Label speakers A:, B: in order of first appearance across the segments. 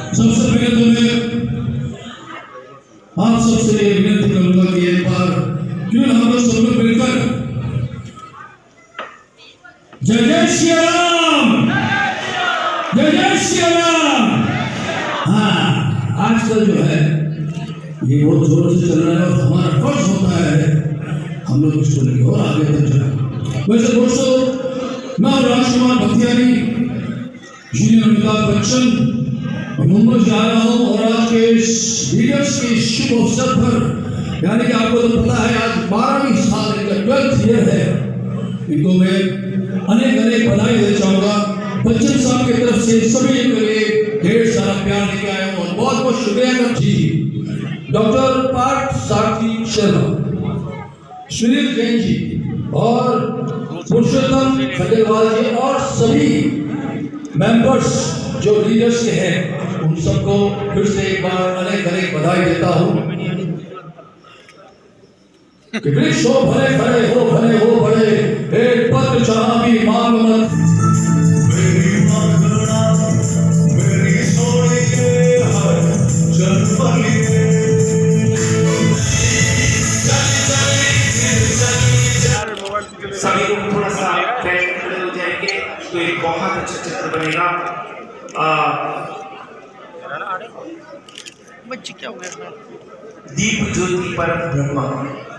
A: सबसे पहले तो मैं आप सबसे ये विनती करूंगा कि एक बार क्यों हम लोग सब लोग मिलकर जय जय श्री राम, जय जय श्री राम। हाँ, आजकल जो है ये बहुत जोर से चल रहा है और हमारा फर्ज होता है हम लोग इसको लेके और आगे तक चलें। वैसे दोस्तों, मैं राजकुमार बख्तियारी, श्री अमिताभ बच्चन मुंबई से आया हूँ और आज के लीडर्स के शुभ अवसर पर, यानी कि आपको तो पता है आज 12वीं साल का 12th ईयर है, इनको मैं अनेक अनेक बधाई देना चाहूँगा। बच्चन साहब की तरफ से सभी के लिए ढेर सारा प्यार लेके आया हूँ और बहुत बहुत शुक्रिया करती जी डॉक्टर पार्थ सारथी शर्मा, सुनील जैन जी और पुरुषोत्तम खंडेलवाल जी और सभी मेंबर्स जो लीडर्स के हैं, उन सबको फिर से एक बार अनेक अनेक बधाई देता हूँ। कि वृक्ष हो भले खड़े हो, भले हो बड़े, एक पत्र जहाँ भी मांग मत। मेरी मांगना मेरी सोनिए हर जन बलिए।
B: सभी लोग थोड़ा सा बैठ खड़े हो जाएंगे तो एक बहुत अच्छा चित्र बनेगा।
C: बच्चे क्या हो गया?
B: दीप ज्योति परम ब्रह्म,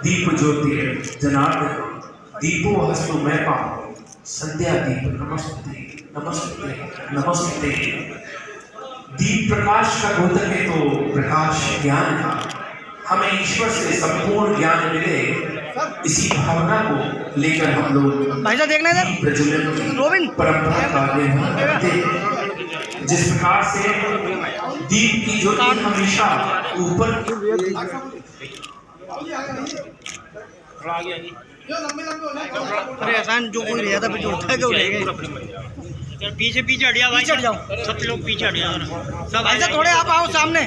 B: दीप ज्योति जनार्दन, दीपो हस्तु मैं पाऊं, संध्या दीप नमस्ते नमस्ते नमस्ते। दीप प्रकाश का द्योतक है तो प्रकाश ज्ञान का, हमें ईश्वर से संपूर्ण ज्ञान मिले, इसी भावना को लेकर हम लोग
C: भाई साहब देखना इधर,
B: प्रज्वलन
C: रोबिन
B: परंपरा का निर्माण करते हैं। जिस प्रकार से दीप की ज्योति हमेशा ऊपर
C: अरे आसान जो कोई रहता फिर उठा के उड़ेगा। पीछे पीछे हट जाओ भाई, हट जाओ सब लोग पीछे हट जाओ सब। भाई साहब थोड़े आप आओ सामने।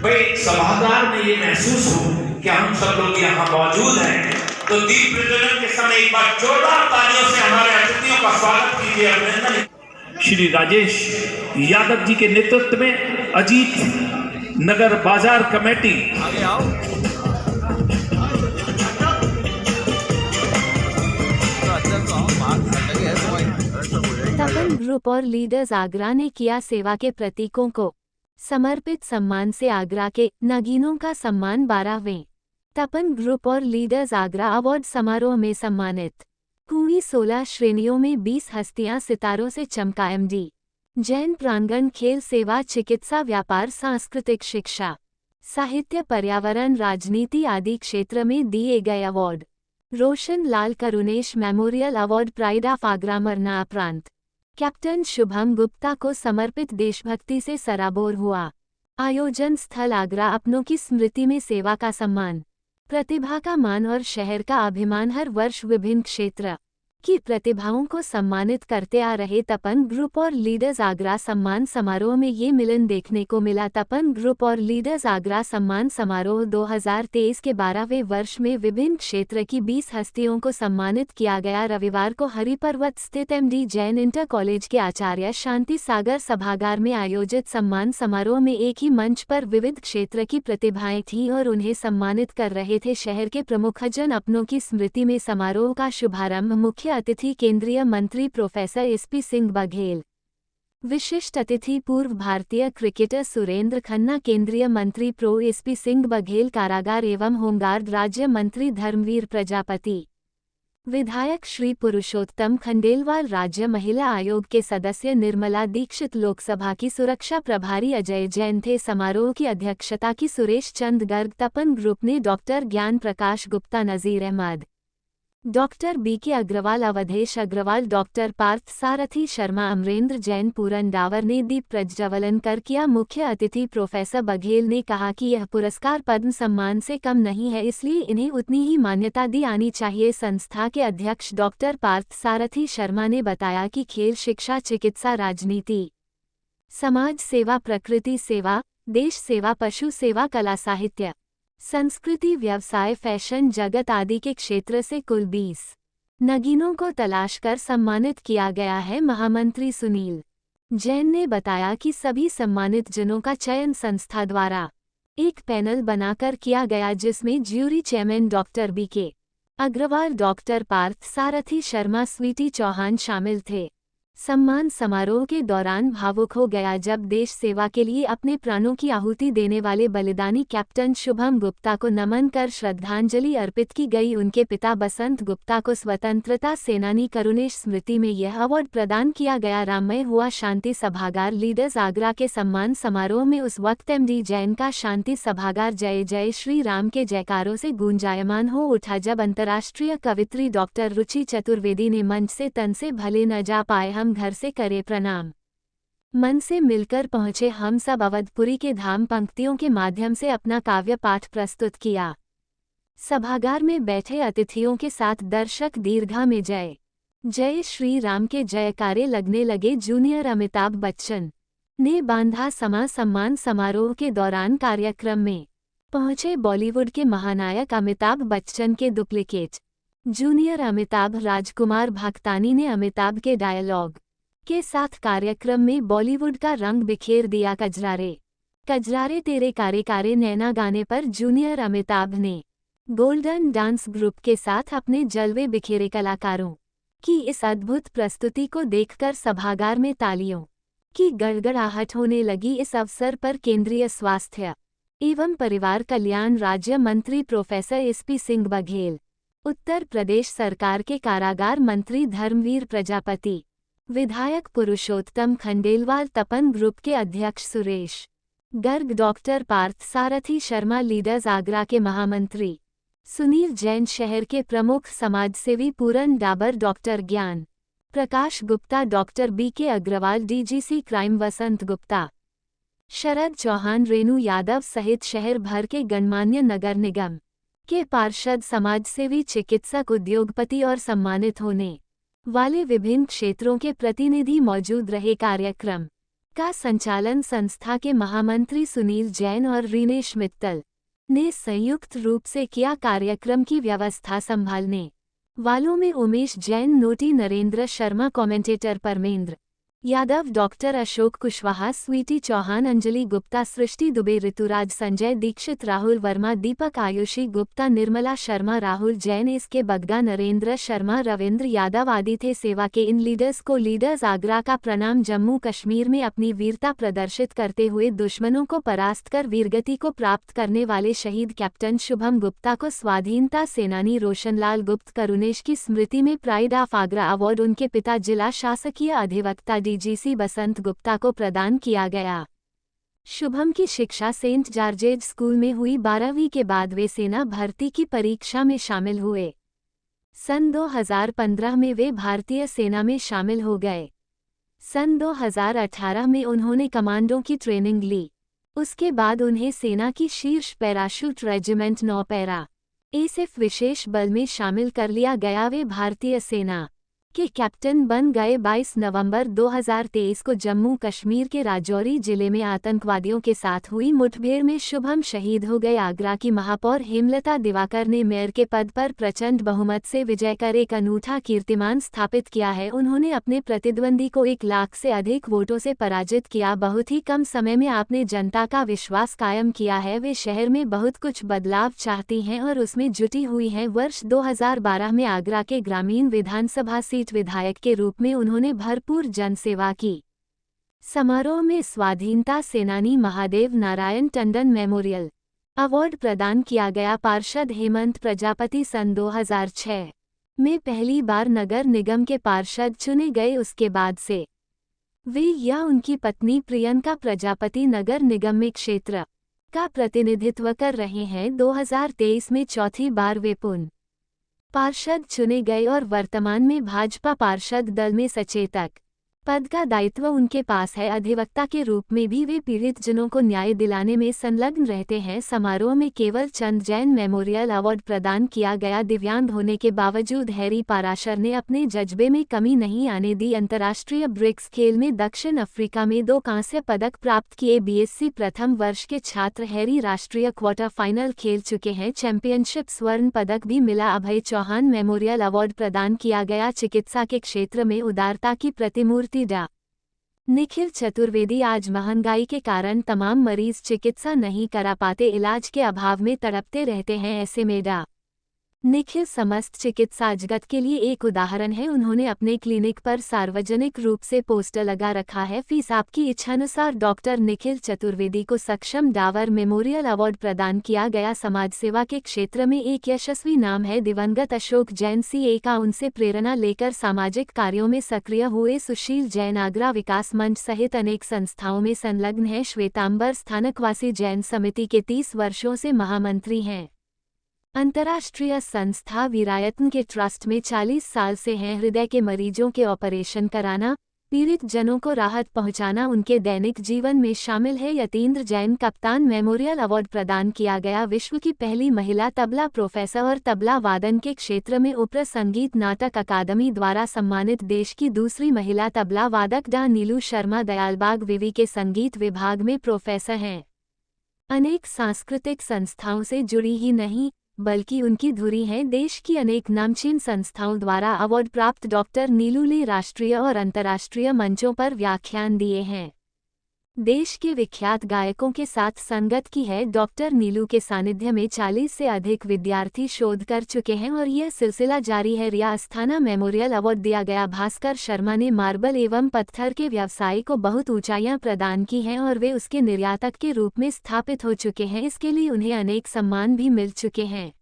B: भाई सभागार में ये महसूस हो कि हम सब लोग यहाँ मौजूद हैं, तो दीप प्रज्वलन के समय एक बार जोरदार तालियों से हमारे अतिथियों का स्वागत कीजिए। अभिनंदन। श्री राजेश यादव जी के नेतृत्व में अजीत नगर बाजार कमेटी
C: आगे आओ।
D: तपन ग्रुप और लीडर्स आगरा ने किया सेवा के प्रतीकों को समर्पित सम्मान से आगरा के नगीनों का सम्मान 12वें तपन ग्रुप और लीडर्स आगरा अवार्ड समारोह में सम्मानित। कुई 16 श्रेणियों में 20 हस्तियां सितारों से चमका। एमडी जैन प्रांगण खेल सेवा चिकित्सा व्यापार सांस्कृतिक शिक्षा साहित्य पर्यावरण राजनीति आदि क्षेत्र में दिए गए award. Roshan Lal Karunesh memorial award pride of Agra मरना प्रांत कैप्टन शुभम गुप्ता को समर्पित देशभक्ति से सराबोर हुआ। आयोजन स्थल आगरा अपनों की स्मृति में सेवा का सम्मान, प्रतिभा का मान और शहर का अभिमान। हर वर्ष विभिन्न क्षेत्र की प्रतिभाओं को सम्मानित करते आ रहे तपन ग्रुप और लीडर्स आगरा सम्मान समारोह में ये मिलन देखने को मिला। तपन ग्रुप और लीडर्स आगरा सम्मान समारोह 2023 के 12वें वर्ष में विभिन्न क्षेत्र की 20 हस्तियों को सम्मानित किया गया। रविवार को हरिपर्वत स्थित एमडी जैन इंटर कॉलेज के आचार्य शांति सागर सभागार में आयोजित सम्मान समारोह में एक ही मंच पर विविध क्षेत्र की प्रतिभाएं थीं और उन्हें सम्मानित कर रहे थे शहर के प्रमुखजन अपनों की स्मृति में। समारोह का शुभारंभ मुख्य अतिथि केंद्रीय मंत्री प्रोफेसर एसपी सिंह बघेल, विशिष्ट अतिथि पूर्व भारतीय क्रिकेटर सुरेंद्र खन्ना, केंद्रीय मंत्री प्रो एसपी सिंह बघेल, कारागार एवं होमगार्ड राज्य मंत्री धर्मवीर प्रजापति, विधायक श्री पुरुषोत्तम खंडेलवाल, राज्य महिला आयोग के सदस्य निर्मला दीक्षित, लोकसभा की सुरक्षा प्रभारी अजय जैन थे। समारोह की अध्यक्षता की सुरेश चंद गर्ग। तपन ग्रुप ने doctor Gyan Prakash Gupta, Nazir Ahmed, doctor BK Agarwal, Awadhesh Agarwal, doctor Partha Sarathi Sharma, Amarendra Jain, पूरन डावर ने दीप प्रज्वलन कर किया। मुख्य अतिथि प्रोफेसर बघेल ने कहा कि यह पुरस्कार पद्म सम्मान से कम नहीं है, इसलिए इन्हें उतनी ही मान्यता दी आनी चाहिए। संस्था के अध्यक्ष डॉक्टर पार्थ सारथी शर्मा ने बताया कि खेल, शिक्षा, चिकित्सा, राजनीति, समाज सेवा, प्रकृति सेवा, देश सेवा, पशु सेवा, कला, साहित्य, संस्कृति, व्यवसाय, फैशन जगत आदि के क्षेत्र से कुल 20 नगीनों को तलाश कर सम्मानित किया गया है। महामंत्री सुनील जैन ने बताया कि सभी सम्मानित जनों का चयन संस्था द्वारा एक पैनल बनाकर किया गया, जिसमें jury chairman doctor BK Agarwal, doctor Partha Sarathi Sharma, Sweety Chauhan शामिल थे। सम्मान समारोह के दौरान भावुक हो गया जब देश सेवा के लिए अपने प्राणों की आहुति देने वाले बलिदानी कैप्टन शुभम गुप्ता को नमन कर श्रद्धांजलि अर्पित की गई। उनके पिता बसंत गुप्ता को स्वतंत्रता सेनानी करुणेश स्मृति में यह अवार्ड प्रदान किया गया। राममय हुआ शांति सभागार लीडर्स आगरा के सम्मान समारोह में उस वक्त MD जैन का शांति सभागार जय जय श्री राम के जयकारों से गूंजायमान हो उठा, जब अंतर्राष्ट्रीय कवित्री डॉक्टर रुचि चतुर्वेदी ने मंच से तन से भले न जा पाए हम घर से करे प्रणाम, मन से मिलकर पहुंचे हम सब अवधपुरी के धाम पंक्तियों के माध्यम से अपना काव्य पाठ प्रस्तुत किया। सभागार में बैठे अतिथियों के साथ दर्शक दीर्घा में जय जय श्री राम के जयकारे लगने लगे। जूनियर अमिताभ बच्चन ने बांधा समा सम्मान समारोह के दौरान कार्यक्रम में पहुंचे बॉलीवुड के महानायक अमिताभ बच्चन के डुप्लीकेट जूनियर अमिताभ राजकुमार भक्तानी ने अमिताभ के डायलॉग के साथ कार्यक्रम में बॉलीवुड का रंग बिखेर दिया। कजरारे कजरारे तेरे कारे कारे नैना गाने पर जूनियर अमिताभ ने गोल्डन डांस ग्रुप के साथ अपने जलवे बिखेरे। कलाकारों की इस अद्भुत प्रस्तुति को देखकर सभागार में तालियों की गड़गड़ाहट होने लगी। इस अवसर पर केंद्रीय स्वास्थ्य एवं परिवार कल्याण राज्य मंत्री प्रोफेसर SP सिंह बघेल, उत्तर प्रदेश सरकार के कारागार मंत्री धर्मवीर प्रजापति, विधायक पुरुषोत्तम खंडेलवाल, तपन ग्रुप के अध्यक्ष सुरेश गर्ग, डॉक्टर पार्थ सारथी शर्मा, लीडर्स आगरा के महामंत्री सुनील जैन, शहर के प्रमुख समाजसेवी पूरन Dabar, doctor Gyan Prakash Gupta, doctor BK Agarwal, DGC crime Vasant Gupta, Sharad Chauhan, Renu Yadav सहित शहर भर के गणमान्य नगर निगम के पार्षद, समाजसेवी, चिकित्सक, उद्योगपति और सम्मानित होने वाले विभिन्न क्षेत्रों के प्रतिनिधि मौजूद रहे। कार्यक्रम का संचालन संस्था के महामंत्री सुनील जैन और रीनेश मित्तल ने संयुक्त रूप से किया। कार्यक्रम की व्यवस्था संभालने वालों में उमेश जैन, नोटी Narendra Sharma, commentator Parmendra Yadav, doctor Ashok Kushwaha, Sweety Chauhan, Anjali Gupta, Srishti Dubey, Rituraj, Sanjay Dixit, Rahul Verma, Deepak Ayushi Gupta, Nirmala Sharma, Rahul Jain, SK Bagga, Narendra Sharma, Ravindra Yadav आदि थे। सेवा के इन लीडर्स को लीडर्स आगरा का प्रणाम। जम्मू कश्मीर में अपनी वीरता प्रदर्शित करते हुए दुश्मनों को परास्त कर वीरगति को प्राप्त करने वाले शहीद कैप्टन शुभम गुप्ता को स्वाधीनता सेनानी रोशनलाल गुप्त करुणेश की स्मृति में प्राइड ऑफ आगरा अवार्ड उनके पिता जिला शासकीय अधिवक्ता DGC बसंत गुप्ता को प्रदान किया गया। शुभम की शिक्षा सेंट जॉर्जेज स्कूल में हुई। 12वीं के बाद वे सेना भर्ती की परीक्षा में शामिल हुए। सन 2015 में वे भारतीय सेना में शामिल हो गए। सन 2018 में उन्होंने कमांडो की ट्रेनिंग ली। उसके बाद उन्हें सेना की शीर्ष पैराशूट रेजिमेंट 9 पैरा ASF विशेष बल में शामिल कर लिया गया। वे भारतीय सेना के कैप्टन बन गए। 22 नवंबर 2023 को जम्मू कश्मीर के राजौरी जिले में आतंकवादियों के साथ हुई मुठभेड़ में शुभम शहीद हो गए। आगरा की महापौर हेमलता दिवाकर ने मेयर के पद पर प्रचंड बहुमत से विजय कर एक अनूठा कीर्तिमान स्थापित किया है। उन्होंने अपने प्रतिद्वंदी को 1 लाख से अधिक वोटों से पराजित किया। बहुत ही कम समय में आपने जनता का विश्वास कायम किया है। वे शहर में बहुत कुछ बदलाव चाहती हैं और उसमें जुटी हुई हैं। वर्ष 2012 में आगरा के ग्रामीण विधानसभा सीट विधायक के रूप में उन्होंने भरपूर जनसेवा की। समारोह में स्वाधीनता सेनानी महादेव नारायण टंडन मेमोरियल अवार्ड प्रदान किया गया। पार्षद हेमंत प्रजापति सन 2006 में पहली बार नगर निगम के पार्षद चुने गए। उसके बाद से वे या उनकी पत्नी प्रियंका प्रजापति नगर निगम में क्षेत्र का प्रतिनिधित्व कर रहे हैं। 2023 में चौथी बार वे पुनः पार्षद चुने गए और वर्तमान में भाजपा पार्षद दल में सचेतक पद का दायित्व उनके पास है। अधिवक्ता के रूप में भी वे पीड़ित जनों को न्याय दिलाने में संलग्न रहते हैं। समारोह में केवल चंद जैन मेमोरियल अवार्ड प्रदान किया गया। दिव्यांग होने के बावजूद हैरी पाराशर ने अपने जज्बे में कमी नहीं आने दी। अंतर्राष्ट्रीय ब्रिक्स खेल में दक्षिण अफ्रीका में 2 कांस्य पदक प्राप्त किए। बीएससी प्रथम वर्ष के छात्र हैरी राष्ट्रीय क्वार्टर फाइनल खेल चुके हैं। चैंपियनशिप स्वर्ण पदक भी मिला। अभय चौहान मेमोरियल अवार्ड प्रदान किया गया। चिकित्सा के क्षेत्र में उदारता की प्रतिमूर्ति डा निखिल चतुर्वेदी। आज महंगाई के कारण तमाम मरीज चिकित्सा नहीं करा पाते, इलाज के अभाव में तड़पते रहते हैं। ऐसे में डा निखिल समस्त चिकित्सा जगत के लिए एक उदाहरण है। उन्होंने अपने क्लिनिक पर सार्वजनिक रूप से पोस्टर लगा रखा है, फीस आपकी इच्छानुसार। डॉक्टर निखिल चतुर्वेदी को सक्षम डावर मेमोरियल अवार्ड प्रदान किया गया। समाज सेवा के क्षेत्र में एक यशस्वी नाम है। दिवंगत अशोक जैन सीए का उनसे प्रेरणा लेकर सामाजिक कार्यों में सक्रिय हुए। सुशील जैन आगरा विकास मंच सहित अनेक संस्थाओं में संलग्न है। श्वेतांबर स्थानकवासी जैन समिति के 30 वर्षों से महामंत्री हैं। अंतर्राष्ट्रीय संस्था वीरायतन के ट्रस्ट में 40 साल से हैं। हृदय के मरीजों के ऑपरेशन कराना, पीड़ित जनों को राहत पहुंचाना उनके दैनिक जीवन में शामिल है। यतीन्द्र जैन कप्तान मेमोरियल अवार्ड प्रदान किया गया। विश्व की पहली महिला तबला प्रोफेसर और तबला वादन के क्षेत्र में उप्र संगीत नाटक अकादमी द्वारा सम्मानित देश की दूसरी महिला तबला वादक डा नीलू शर्मा दयालबाग विवि के संगीत विभाग में प्रोफेसर हैं। अनेक सांस्कृतिक संस्थाओं से जुड़ी ही नहीं बल्कि उनकी धुरी हैं। देश की अनेक नामचीन संस्थाओं द्वारा अवार्ड प्राप्त डॉक्टर नीलू ने राष्ट्रीय और अंतर्राष्ट्रीय मंचों पर व्याख्यान दिए हैं। देश के विख्यात गायकों के साथ संगत की है। डॉक्टर नीलू के सानिध्य में 40 से अधिक विद्यार्थी शोध कर चुके हैं और यह सिलसिला जारी है। रिया अस्थाना मेमोरियल अवार्ड दिया गया। भास्कर शर्मा ने मार्बल एवं पत्थर के व्यवसाय को बहुत ऊंचाइयां प्रदान की हैं और वे उसके निर्यातक के रूप में स्थापित हो चुके हैं। इसके लिए उन्हें अनेक सम्मान भी मिल चुके हैं।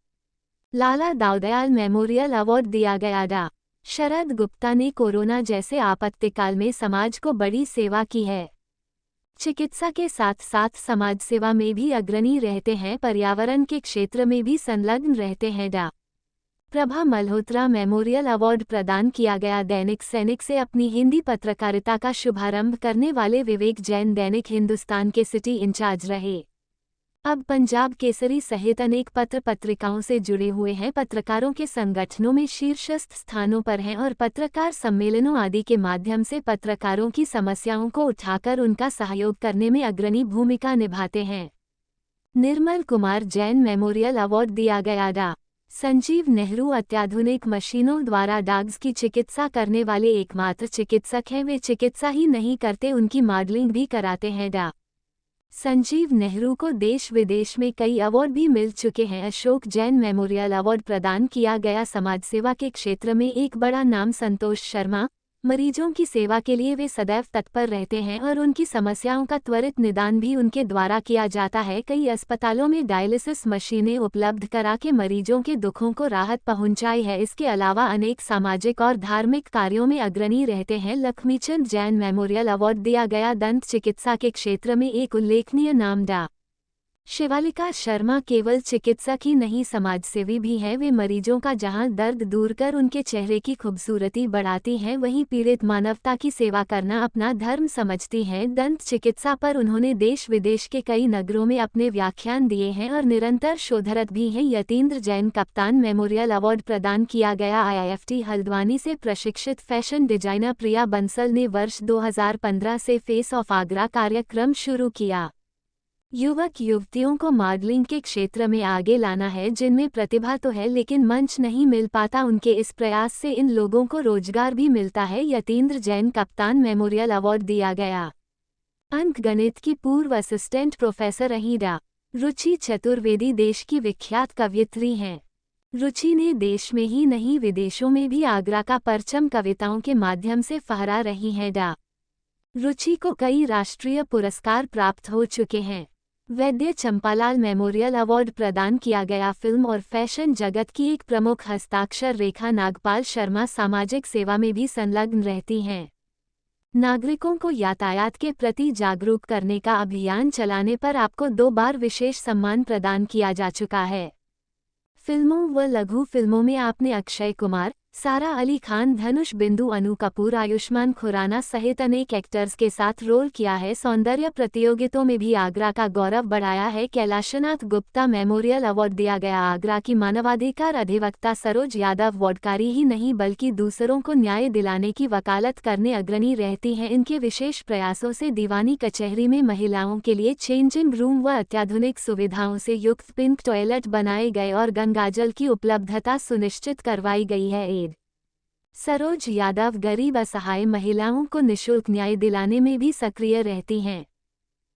D: लाला दाऊदयाल मेमोरियल अवार्ड दिया गया। डा शरद गुप्ता ने कोरोना जैसे आपत्तिकाल में समाज को बड़ी सेवा की है। चिकित्सा के साथ साथ समाज सेवा में भी अग्रणी रहते हैं। पर्यावरण के क्षेत्र में भी संलग्न रहते हैं। डा प्रभा मल्होत्रा मेमोरियल अवार्ड प्रदान किया गया। दैनिक सैनिक से अपनी हिंदी पत्रकारिता का शुभारंभ करने वाले विवेक जैन दैनिक हिंदुस्तान के सिटी इंचार्ज रहे। अब पंजाब केसरी सहित अनेक पत्र पत्रिकाओं से जुड़े हुए हैं। पत्रकारों के संगठनों में शीर्षस्थ स्थानों पर हैं और पत्रकार सम्मेलनों आदि के माध्यम से पत्रकारों की समस्याओं को उठाकर उनका सहयोग करने में अग्रणी भूमिका निभाते हैं। निर्मल कुमार जैन मेमोरियल अवार्ड दिया गया। डा संजीव नेहरू अत्याधुनिक मशीनों द्वारा डॉग्स की चिकित्सा करने वाले एकमात्र चिकित्सक हैं। वे चिकित्सा ही नहीं करते, उनकी मॉडलिंग भी कराते हैं। डा संजीव नेहरू को देश विदेश में कई अवार्ड भी मिल चुके हैं। अशोक जैन मेमोरियल अवार्ड प्रदान किया गया। समाज सेवा के क्षेत्र में एक बड़ा नाम संतोष शर्मा। मरीजों की सेवा के लिए वे सदैव तत्पर रहते हैं और उनकी समस्याओं का त्वरित निदान भी उनके द्वारा किया जाता है। कई अस्पतालों में डायलिसिस मशीनें उपलब्ध करा के मरीजों के दुखों को राहत पहुंचाई है। इसके अलावा अनेक सामाजिक और धार्मिक कार्यों में अग्रणी रहते हैं। लक्ष्मीचंद जैन मेमोरियल अवार्ड दिया गया। दंत चिकित्सा के क्षेत्र में एक उल्लेखनीय नाम डा शिवालिका शर्मा केवल चिकित्सक ही नहीं समाजसेवी भी हैं। वे मरीजों का जहां दर्द दूर कर उनके चेहरे की खूबसूरती बढ़ाती हैं, वहीं पीड़ित मानवता की सेवा करना अपना धर्म समझती हैं। दंत चिकित्सा पर उन्होंने देश विदेश के कई नगरों में अपने व्याख्यान दिए हैं और निरंतर शोधरत भी हैं। यतीन्द्र जैन कप्तान मेमोरियल अवार्ड प्रदान किया गया। IIFT हल्द्वानी से प्रशिक्षित फैशन डिजाइनर प्रिया बंसल ने वर्ष 2015 से फेस ऑफ आगरा कार्यक्रम शुरू किया। युवक युवतियों को मॉडलिंग के क्षेत्र में आगे लाना है, जिनमें प्रतिभा तो है लेकिन मंच नहीं मिल पाता। उनके इस प्रयास से इन लोगों को रोजगार भी मिलता है। यतीन्द्र जैन कप्तान मेमोरियल अवार्ड दिया गया। अंक गणित की पूर्व असिस्टेंट प्रोफेसर रही डा रुचि चतुर्वेदी देश की विख्यात कवयित्री हैं। रुचि ने देश में ही नहीं विदेशों में भी आगरा का परचम कविताओं के माध्यम से फहरा रही हैं। डा रुचि को कई राष्ट्रीय पुरस्कार प्राप्त हो चुके हैं। वैद्य चंपालाल मेमोरियल अवार्ड प्रदान किया गया। फिल्म और फैशन जगत की एक प्रमुख हस्ताक्षर रेखा नागपाल शर्मा सामाजिक सेवा में भी संलग्न रहती हैं। नागरिकों को यातायात के प्रति जागरूक करने का अभियान चलाने पर आपको 2 बार विशेष सम्मान प्रदान किया जा चुका है। फिल्मों व लघु फिल्मों में आपने अक्षय कुमार, सारा अली खान, धनुष बिंदु, अनु कपूर, आयुष्मान खुराना सहित अनेक एक्टर्स के साथ रोल किया है। सौंदर्य प्रतियोगिताओं में भी आगरा का गौरव बढ़ाया है। कैलाशनाथ गुप्ता मेमोरियल अवार्ड दिया गया। आगरा की मानवाधिकार अधिवक्ता सरोज यादव वार्डकारी ही नहीं बल्कि दूसरों को न्याय दिलाने की वकालत करने अग्रणी रहती हैं। इनके विशेष प्रयासों से दीवानी कचहरी में महिलाओं के लिए चेंजिंग रूम व अत्याधुनिक सुविधाओं से युक्त पिंक टॉयलेट बनाए गए और गंगाजल की उपलब्धता सुनिश्चित करवाई गई है। सरोज यादव गरीब असहाय महिलाओं को निःशुल्क न्याय दिलाने में भी सक्रिय रहती हैं।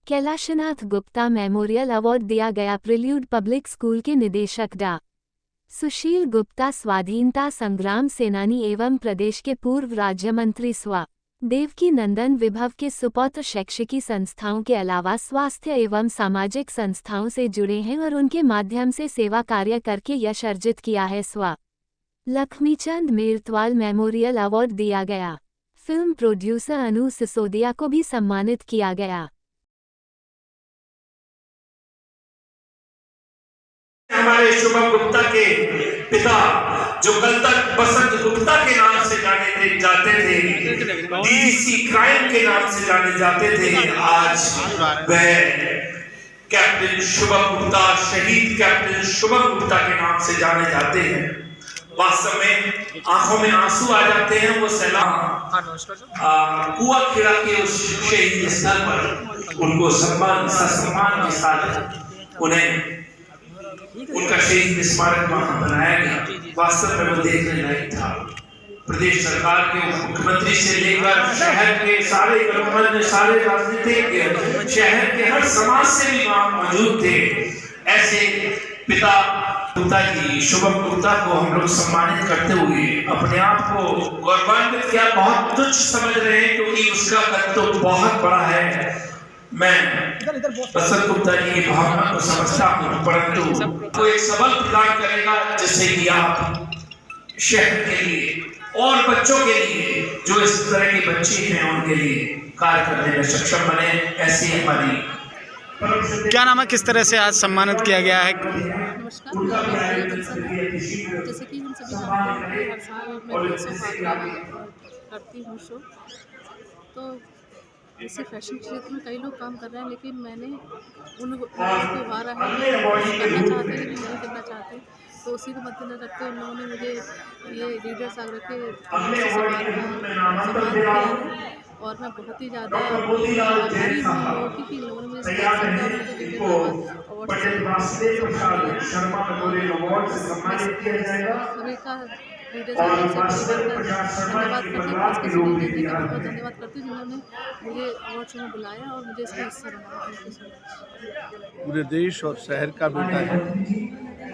D: कैलाशनाथ गुप्ता मेमोरियल अवार्ड दिया गया। प्रिल्यूड पब्लिक स्कूल के निदेशक डा. सुशील गुप्ता स्वाधीनता संग्राम सेनानी एवं प्रदेश के पूर्व राज्य मंत्री स्व. देवकी नंदन विभव के सुपौत्र शैक्षिकी संस्थाओं के अलावा स्वास्थ्य एवं सामाजिक संस्थाओं से जुड़े हैं और उनके माध्यम से सेवा कार्य करके यश अर्जित किया है। स्व. लक्ष्मीचंद मेरतवाल मेमोरियल अवार्ड दिया गया। फिल्म प्रोड्यूसर अनु सिसोदिया को भी सम्मानित किया गया।
B: हमारे शुभम गुप्ता के पिता जो कल तक बसंत गुप्ता के नाम से जाते थे, डीजीसी क्राइम के नाम से जाने जाते थे, आज वह कैप्टन शुभम गुप्ता, शहीद कैप्टन शुभम गुप्ता के नाम से जाने जाते हैं। वास्तव में आंखों में आंसू आ जाते हैं। वो सलाम कुआ खिड़ा के उस शहीद स्थल पर उनको सम्मान ससम्मान के साथ उन्हें उनका शहीद स्मारक वहां बनाया गया। वास्तव में वो देखने लायक था। प्रदेश सरकार के मुख्यमंत्री से लेकर शहर के सारे गवर्नर, सारे राजनीतिक, शहर के हर समाज से भी वहां मौजूद थे। ऐसे पिता गुप्ता जी, शुभम गुप्ता को हम लोग सम्मानित करते हुए अपने आप को गौरवान्वित क्या बहुत तुच्छ समझ रहे हैं, क्योंकि उसका कद तो बहुत बड़ा है। मैं बसंत गुप्ता जी की भावना को समझता हूँ, परंतु वो एक सबल प्रदान करेगा जिससे कि आप शहर के लिए और बच्चों के लिए, जो इस तरह के बच्चे हैं, उनके लिए कार्य करने में सक्षम बने। ऐसी हमारी।
E: क्या नाम है, किस तरह से आज सम्मानित किया गया है?
F: नमस्कार, जैसे कि हम सभी जानते हैं हर साल मैं 300 करती हूँ शो। तो जैसे फैशन क्षेत्र में कई लोग काम कर रहे हैं, लेकिन मैंने उनको उभारा है कि करना चाहते हैं लेकिन नहीं करना चाहते। तो उसी को मद्देनजर रखते हुए उन लोगों ने मुझे ये लीडर्स आगरा के सम्मान किया है और मैं बहुत ही ज़्यादा आभारी हूँ लोगों की कि लोगों ने मुझे धन्यवाद करती हूँ जिन्होंने मुझे अवार्ड शो में बुलाया और मुझे इसका हिस्सा बनाया।
G: पूरे देश और शहर का बेटा है।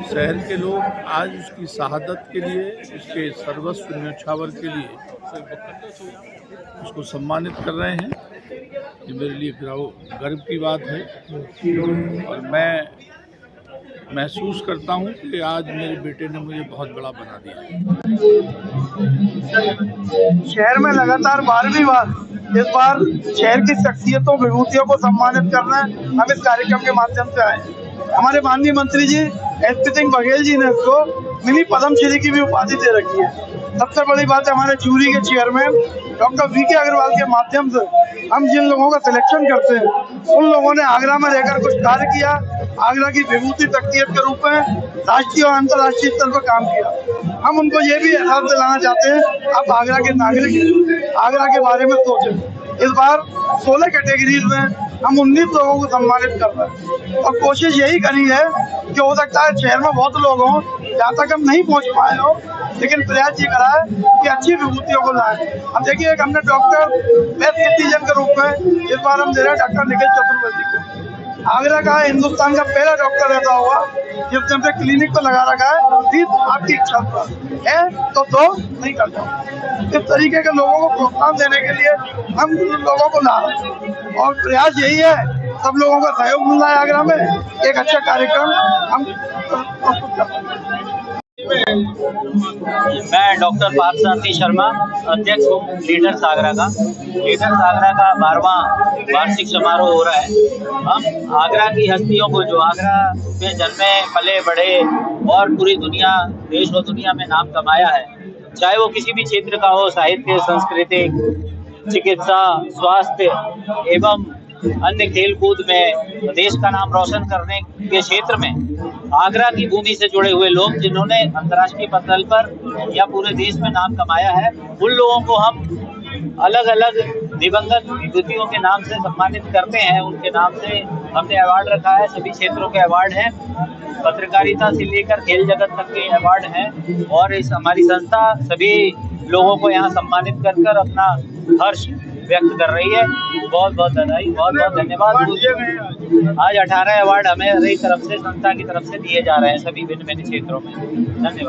G: शहर के लोग आज उसकी शहादत के लिए, उसके सर्वस्व न्यौछावर के लिए उसको सम्मानित कर रहे हैं। ये मेरे लिए गर्व की बात है और मैं महसूस करता हूँ कि आज मेरे बेटे ने मुझे बहुत बड़ा बना दिया।
H: शहर में लगातार 12वीं बार इस बार शहर की शख्सियतों, विभूतियों को सम्मानित करना हम इस कार्यक्रम के माध्यम से आए। हमारे माननीय मंत्री जी एसपी सिंह बघेल जी ने इसको मिनी पद्मश्री की भी उपाधि दे रखी है। सबसे बड़ी बात है, हमारे जूरी के चेयरमैन डॉक्टर वीके अग्रवाल के माध्यम से हम जिन लोगों का सिलेक्शन करते हैं उन लोगों ने आगरा में रहकर कुछ कार्य किया, आगरा की विभूति शख्सियत के रूप में राष्ट्रीय और अंतर्राष्ट्रीय स्तर पर काम किया। हम उनको ये भी एहसास दिलाना चाहते हैं, आप आगरा के नागरिक आगरा के बारे में सोचें। इस बार 16 कैटेगरीज में हम 19 लोगों को सम्मानित कर रहे हैं और कोशिश यही करी है कि हो सकता है शहर में बहुत लोग हों जहाँ तक हम नहीं पहुँच पाए हो, लेकिन प्रयास ये करा है कि अच्छी विभूतियों को लाएं। अब देखिए, हमने डॉक्टर बेस्ट सिटीजन के रूप में इस बार हम दे रहे हैं डॉक्टर निखिल चतुर्वेदी को। आगरा का हिंदुस्तान का पहला डॉक्टर ऐसा हुआ जिसने अपने क्लिनिक पर लगा रखा है प्लीज आपकी इच्छा है तो दो, नहीं करता। इस तरीके के लोगों को प्रोत्साहन देने के लिए हम लोगों को ला रहे हैं और प्रयास यही है, सब लोगों का सहयोग मिल रहा है। आगरा में एक अच्छा कार्यक्रम हम प्रस्तुत कर रहे हैं।
I: मैं डॉक्टर पार्थसारथी शर्मा, अध्यक्ष हूँ लीडर्स आगरा का। लीडर्स आगरा का 12वां वार्षिक समारोह हो रहा है। हम आगरा की हस्तियों को, जो आगरा में जन्मे पले बढ़े और पूरी दुनिया, देश और दुनिया में नाम कमाया है, चाहे वो किसी भी क्षेत्र का हो, साहित्य, सांस्कृतिक, चिकित्सा, स्वास्थ्य एवं अन्य खेल कूद में, देश का नाम रोशन करने के क्षेत्र में आगरा की भूमि से जुड़े हुए लोग जिन्होंने अंतर्राष्ट्रीय पटल पर या पूरे देश में नाम कमाया है, उन लोगों को हम अलग अलग दिवंगत विभूतियों के नाम से सम्मानित करते हैं। उनके नाम से हमने अवार्ड रखा है, सभी क्षेत्रों के अवार्ड हैं, पत्रकारिता से लेकर खेल जगत तक के अवार्ड हैं और इस हमारी संस्था सभी लोगों को यहाँ सम्मानित कर कर अपना हर्ष व्यक्त कर रही है। बहुत बहुत बधाई, बहुत बहुत धन्यवाद। आज 18 अवार्ड हमें हमारी तरफ से, संस्था की तरफ से दिए जा रहे हैं सभी भिन्न भिन्न क्षेत्रों में। धन्यवाद।